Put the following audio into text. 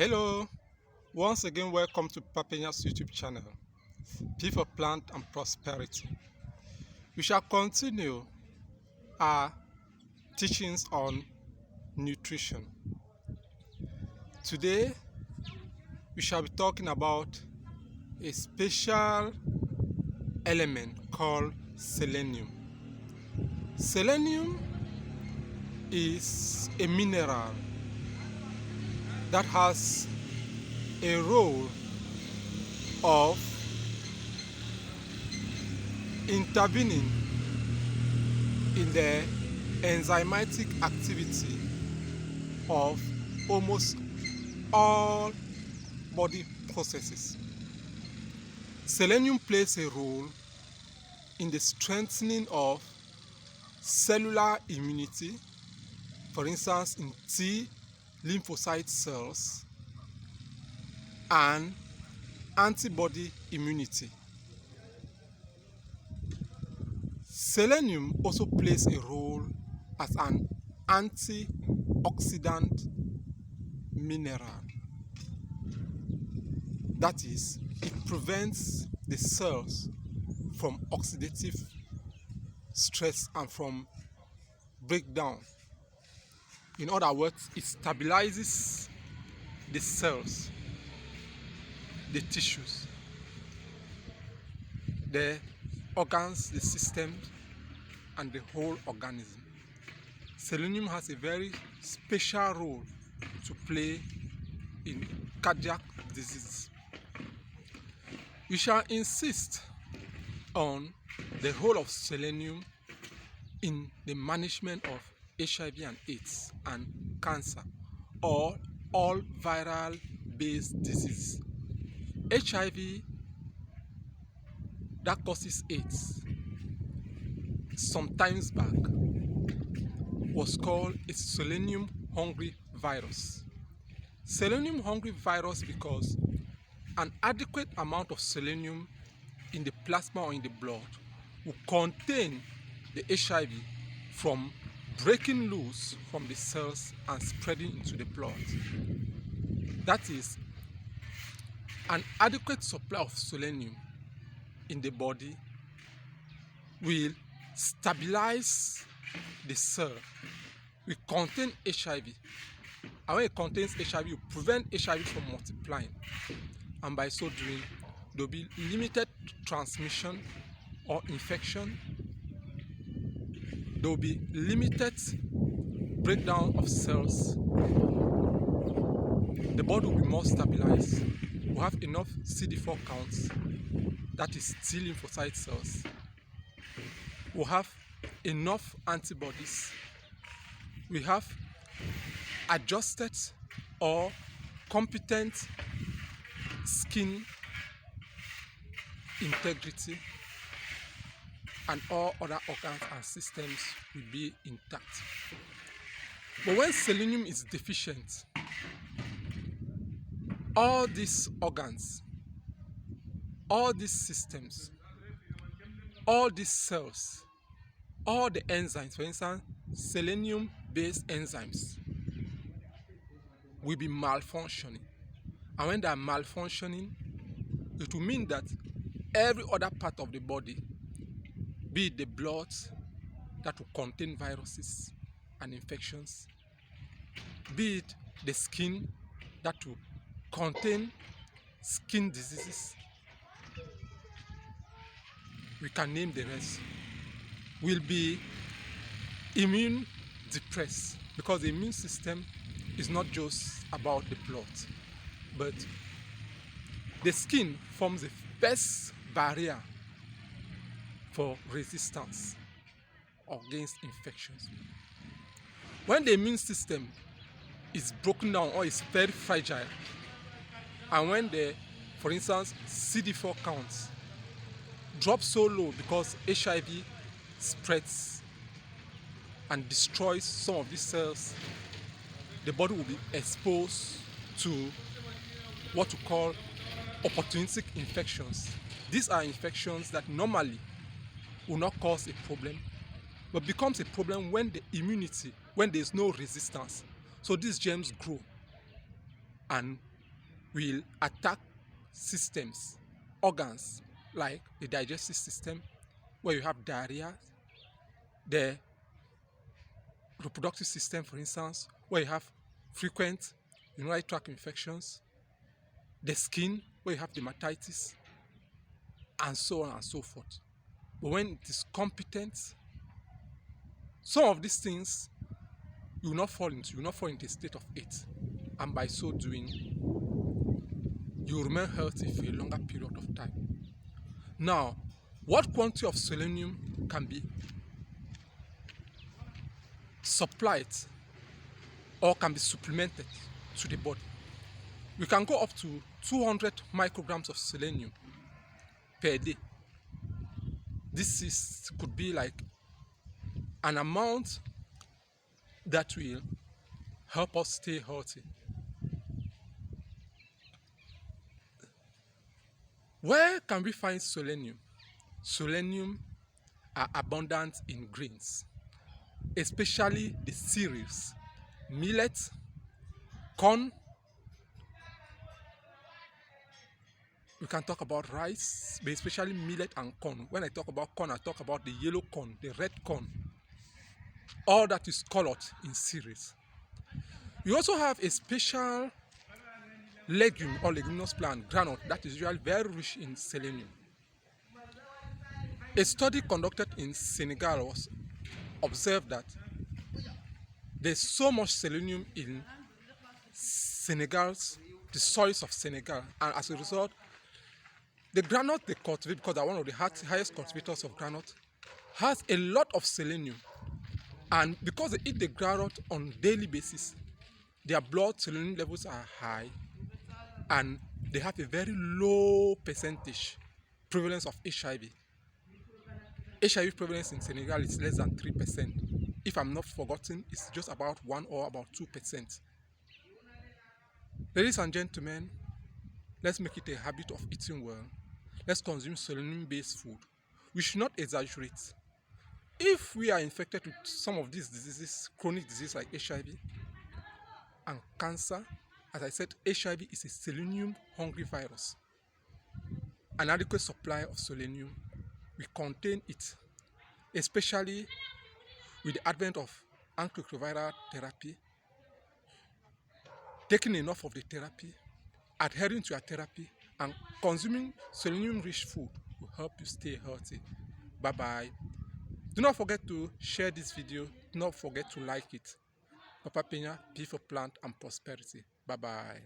Hello, once again welcome to Papenya's YouTube channel, P for Plant and Prosperity. We shall continue our teachings on nutrition. Today we shall be talking about a special element called selenium. Selenium is a mineral that has a role of intervening in the enzymatic activity of almost all body processes. Selenium plays a role in the strengthening of cellular immunity, for instance in T lymphocyte cells, and antibody immunity. Selenium also plays a role as an antioxidant mineral. That is, it prevents the cells from oxidative stress and from breakdown. In other words, it stabilizes the cells, the tissues, the organs, the systems, and the whole organism. Selenium has a very special role to play in cardiac disease. We shall insist on the role of selenium in the management of HIV and AIDS and cancer, or all viral-based disease. HIV that causes AIDS sometimes back was called a selenium-hungry virus. Selenium-hungry virus because an adequate amount of selenium in the plasma or in the blood will contain the HIV from breaking loose from the cells and spreading into the blood. That is, an adequate supply of selenium in the body will stabilize the cell, will contain HIV, and when it contains HIV, it will prevent HIV from multiplying, and by so doing, there will be limited transmission or infection. There will be limited breakdown of cells. The body will be more stabilized. We'll have enough CD4 counts, that is T lymphocyte cells. We'll have enough antibodies. We have adjusted or competent skin integrity, and all other organs and systems will be intact. But when selenium is deficient, all these organs, all these systems, all these cells, all the enzymes, for instance, selenium-based enzymes, will be malfunctioning. And when they are malfunctioning, it will mean that every other part of the body, be it the blood that will contain viruses and infections, be it the skin that will contain skin diseases, we can name the rest, will be immune depressed, because the immune system is not just about the blood, but the skin forms the best barrier for resistance against infections. When the immune system is broken down or is very fragile, and when the, for instance, CD4 counts drop so low because HIV spreads and destroys some of these cells, the body will be exposed to what we call opportunistic infections. These are infections that normally will not cause a problem, but becomes a problem when the immunity, when there is no resistance. So these germs grow and will attack systems, organs, like the digestive system, where you have diarrhea, the reproductive system, for instance, where you have frequent urinary tract infections, the skin, where you have dermatitis, and so on and so forth. But when it is competent, some of these things you will not fall into a state of it. And by so doing, you will remain healthy for a longer period of time. Now, what quantity of selenium can be supplied or can be supplemented to the body? We can go up to 200 micrograms of selenium per day. Could be like an amount that will help us stay healthy. Where can we find selenium? Selenium are abundant in grains, especially the cereals, millet, corn. We can talk about rice, but especially millet and corn. When I talk about corn, I talk about the yellow corn, the red corn, all that is colored in cereals. We also have a special legume or leguminous plant, groundnut, that is usually very rich in selenium. A study conducted in Senegal was observed that there's so much selenium in the soils of Senegal, and as a result, the groundnut they cultivate, because they're one of the highest cultivators of groundnut, has a lot of selenium. And because they eat the groundnut on a daily basis, their blood selenium levels are high, and they have a very low percentage prevalence of HIV. HIV prevalence in Senegal is less than 3%. If I'm not forgotten, it's just about 1 or about 2%. Ladies and gentlemen, let's make it a habit of eating well. Let's consume selenium-based food. We should not exaggerate. If we are infected with some of these diseases, chronic disease like HIV and cancer, as I said, HIV is a selenium-hungry virus. An adequate supply of selenium will contain it, especially with the advent of antiretroviral therapy. Taking enough of the therapy, adhering to your therapy, and consuming selenium-rich food will help you stay healthy. Bye-bye. Do not forget to share this video. Do not forget to like it. Papa Pena, P for Plant and Prosperity. Bye-bye.